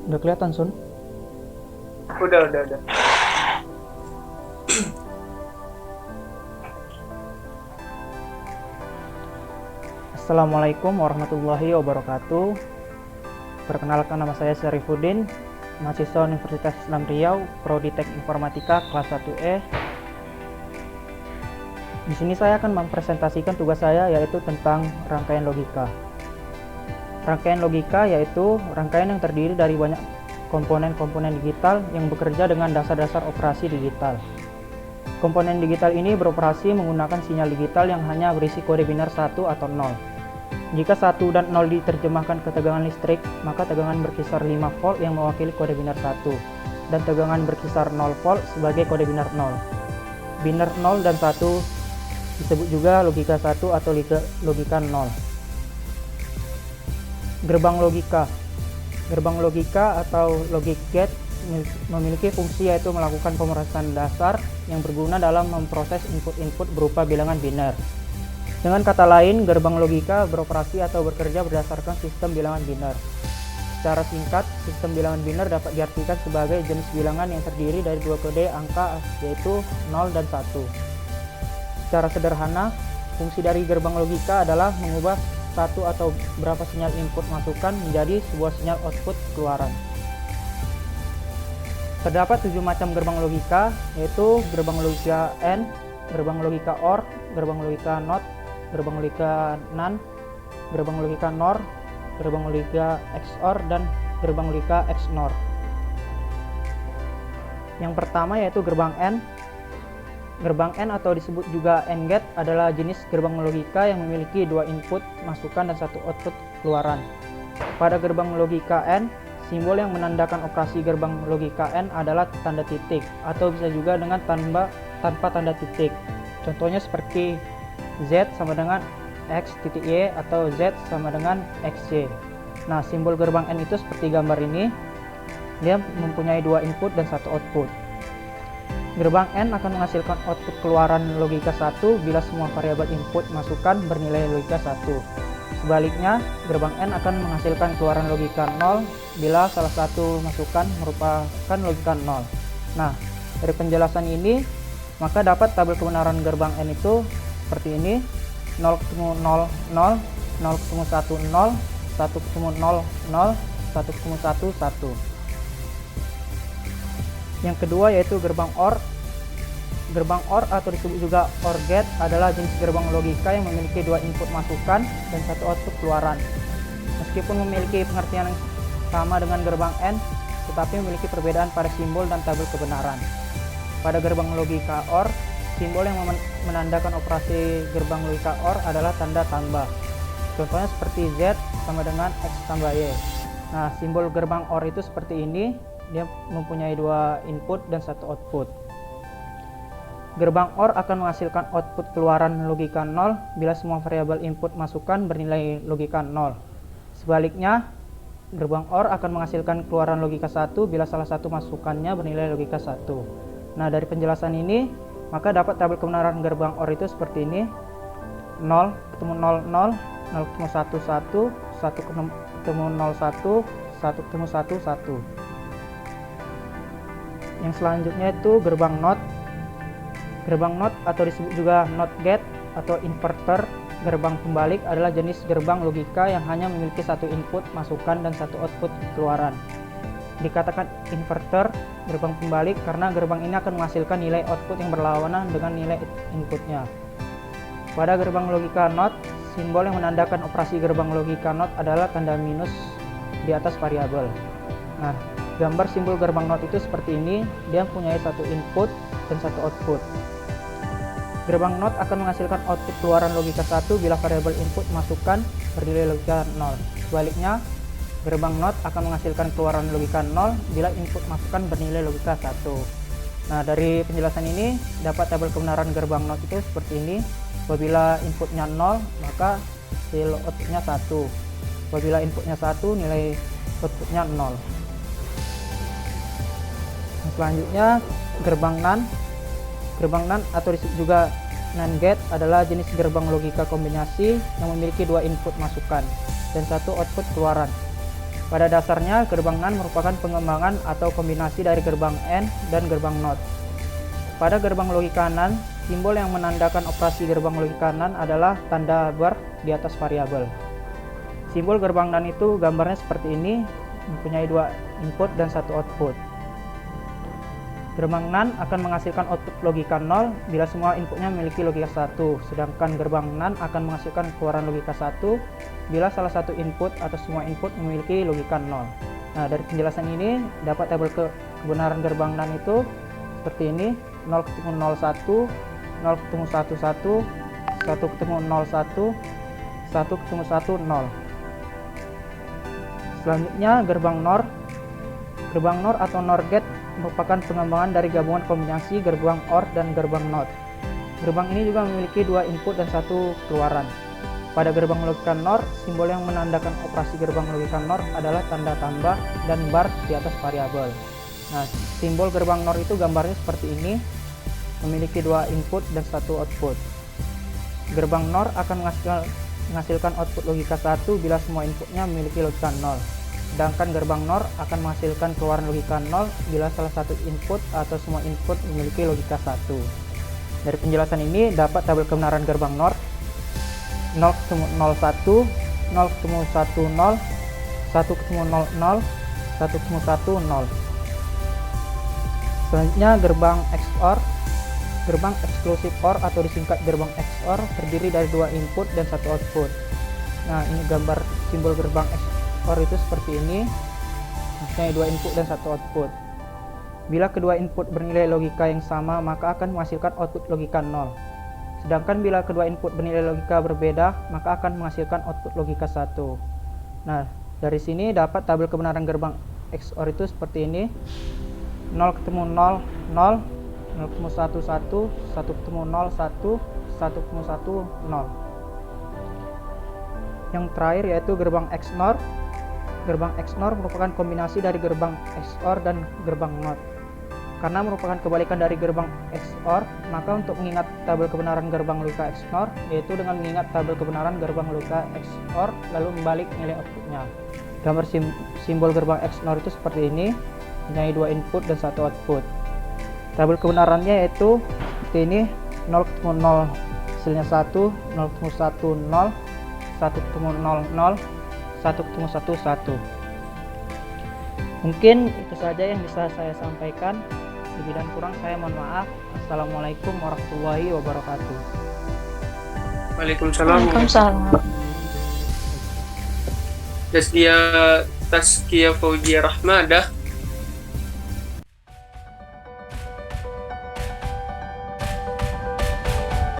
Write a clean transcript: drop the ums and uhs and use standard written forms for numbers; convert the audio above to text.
Udah kelihatan, Sun? Udah. Assalamualaikum warahmatullahi wabarakatuh. Perkenalkan, nama saya Syarifuddin, mahasiswa Universitas Islam Riau, Prodi Teknik Informatika kelas 1E. Di sini saya akan mempresentasikan tugas saya, yaitu tentang rangkaian logika. Rangkaian logika yaitu rangkaian yang terdiri dari banyak komponen-komponen digital yang bekerja dengan dasar-dasar operasi digital. Komponen digital ini beroperasi menggunakan sinyal digital yang hanya berisi kode binar 1 atau 0. Jika 1 dan 0 diterjemahkan ke tegangan listrik, maka tegangan berkisar 5 volt yang mewakili kode binar 1, dan tegangan berkisar 0 volt sebagai kode binar 0. Binar 0 dan 1 disebut juga logika 1 atau logika 0. Gerbang logika atau logic gate memiliki fungsi yaitu melakukan pemrosesan dasar yang berguna dalam memproses input-input berupa bilangan biner. Dengan kata lain, gerbang logika beroperasi atau bekerja berdasarkan sistem bilangan biner. Secara singkat, sistem bilangan biner dapat diartikan sebagai jenis bilangan yang terdiri dari dua kode angka yaitu 0 dan 1. Secara sederhana, fungsi dari gerbang logika adalah mengubah satu atau berapa sinyal input masukan menjadi sebuah sinyal output keluaran. Terdapat 7 macam gerbang logika, yaitu gerbang logika AND, gerbang logika OR, gerbang logika NOT, gerbang logika NAND, gerbang logika NOR, gerbang logika XOR, dan gerbang logika XNOR. Yang pertama yaitu gerbang AND. Gerbang AND atau disebut juga AND gate adalah jenis gerbang logika yang memiliki dua input masukan dan satu output keluaran. Pada gerbang logika AND, simbol yang menandakan operasi gerbang logika AND adalah tanda titik atau bisa juga dengan tanpa tanda titik. Contohnya seperti Z sama dengan X titik Y atau Z sama dengan XY. Nah, simbol gerbang AND itu seperti gambar ini. Dia mempunyai dua input dan satu output. Gerbang AND akan menghasilkan output keluaran logika 1 bila semua variabel input masukan bernilai logika 1. Sebaliknya, gerbang AND akan menghasilkan keluaran logika 0 bila salah satu masukan merupakan logika 0. Nah, dari penjelasan ini, maka dapat tabel kebenaran gerbang AND itu seperti ini: 0 ketemu 0, 0, 0 ketemu 1, 0, 1 ketemu 0, 0, 1 ketemu 1, 1. Yang kedua yaitu gerbang OR. Gerbang OR atau disebut juga OR gate adalah jenis gerbang logika yang memiliki dua input masukan dan satu output keluaran. Meskipun memiliki pengertian yang sama dengan gerbang AND, tetapi memiliki perbedaan pada simbol dan tabel kebenaran. Pada gerbang logika OR, simbol yang menandakan operasi gerbang logika OR adalah tanda tambah. Contohnya seperti Z sama dengan X tambah Y. Nah, simbol gerbang OR itu seperti ini. Dia mempunyai dua input dan satu output. Gerbang OR akan menghasilkan output keluaran logika 0 bila semua variabel input masukan bernilai logika 0. Sebaliknya, gerbang OR akan menghasilkan keluaran logika 1 bila salah satu masukannya bernilai logika 1. Nah, dari penjelasan ini, maka dapat tabel kebenaran gerbang OR itu seperti ini: 0 ketemu 0, 0, 0 ketemu 1, 1, 1 ketemu 0, 1, 1 ketemu 1, 1. Yang selanjutnya itu gerbang NOT. Gerbang NOT atau disebut juga NOT gate atau inverter gerbang pembalik adalah jenis gerbang logika yang hanya memiliki satu input masukan dan satu output keluaran. Dikatakan inverter gerbang pembalik karena gerbang ini akan menghasilkan nilai output yang berlawanan dengan nilai inputnya. Pada gerbang logika NOT, simbol yang menandakan operasi gerbang logika NOT adalah tanda minus di atas variabel. Nah, gambar simbol gerbang NOT itu seperti ini. Dia mempunyai satu input dan satu output. Gerbang NOT akan menghasilkan output keluaran logika 1 bila variabel input masukan bernilai logika 0. Sebaliknya, gerbang NOT akan menghasilkan keluaran logika 0 bila input masukan bernilai logika 1. Nah, dari penjelasan ini dapat tabel kebenaran gerbang NOT itu seperti ini. Apabila inputnya 0, maka hasil outputnya 1. Apabila inputnya 1, nilai outputnya 0. Selanjutnya gerbang NAND. Gerbang NAND atau disebut juga NAND gate adalah jenis gerbang logika kombinasi yang memiliki dua input masukan dan satu output keluaran. Pada dasarnya, gerbang NAND merupakan pengembangan atau kombinasi dari gerbang AND dan gerbang NOT. Pada gerbang logika NAND, simbol yang menandakan operasi gerbang logika NAND adalah tanda bar di atas variabel. Simbol gerbang NAND itu gambarnya seperti ini, mempunyai dua input dan satu output. Gerbang NAND akan menghasilkan output logika 0 bila semua inputnya memiliki logika 1, sedangkan gerbang NAND akan menghasilkan keluaran logika 1 bila salah satu input atau semua input memiliki logika 0. Nah, dari penjelasan ini dapat tabel kebenaran gerbang NAND itu seperti ini: 0 ketemu 01, 0 ketemu 11, 1 ketemu 01, 1 ketemu 1, 0. Selanjutnya gerbang NOR. Gerbang NOR atau NOR gate merupakan pengembangan dari gabungan kombinasi gerbang OR dan gerbang NOT. Gerbang ini juga memiliki dua input dan satu keluaran. Pada gerbang logika NOR, simbol yang menandakan operasi gerbang logika NOR adalah tanda tambah dan bar di atas variabel. Nah, simbol gerbang NOR itu gambarnya seperti ini, memiliki dua input dan satu output. Gerbang NOR akan menghasilkan output logika 1 bila semua inputnya memiliki logika 0. Sedangkan gerbang NOR akan menghasilkan keluaran logika 0 bila salah satu input atau semua input memiliki logika 1. Dari penjelasan ini dapat tabel kebenaran gerbang NOR: 0 ketemu 01, 0 ketemu 10, 1 ketemu 00, 1 ketemu 1, 0. Selanjutnya gerbang XOR. Gerbang eksklusif OR atau disingkat gerbang XOR terdiri dari dua input dan satu output. Nah, ini gambar simbol gerbang XOR itu seperti ini, maksudnya dua input dan satu output. Bila kedua input bernilai logika yang sama, maka akan menghasilkan output logika 0. Sedangkan bila kedua input bernilai logika berbeda, maka akan menghasilkan output logika 1. Nah, dari sini dapat tabel kebenaran gerbang XOR itu seperti ini: 0 ketemu 0, 0, 0 ketemu 1, 1, 1 ketemu 0, 1, 1 ketemu 1, 0. Yang terakhir yaitu gerbang XNOR. Gerbang XNOR merupakan kombinasi dari gerbang XOR dan gerbang NOT. Karena merupakan kebalikan dari gerbang XOR, maka untuk mengingat tabel kebenaran gerbang logika XNOR, yaitu dengan mengingat tabel kebenaran gerbang logika XOR lalu membalik nilai outputnya. Gambar simbol gerbang XNOR itu seperti ini, mempunyai dua input dan satu output. Tabel kebenarannya yaitu seperti ini: 0 ketemu 0 hasilnya 1, 0 ketemu 1, 0, 1 ketemu 0, 0, 1 ketemu 1, 1. Mungkin itu saja yang bisa saya sampaikan. Lebih dan kurang saya mohon maaf. Assalamualaikum warahmatullahi wabarakatuh. Waalaikumsalam. Tazkiyah Fauzia Rahmadah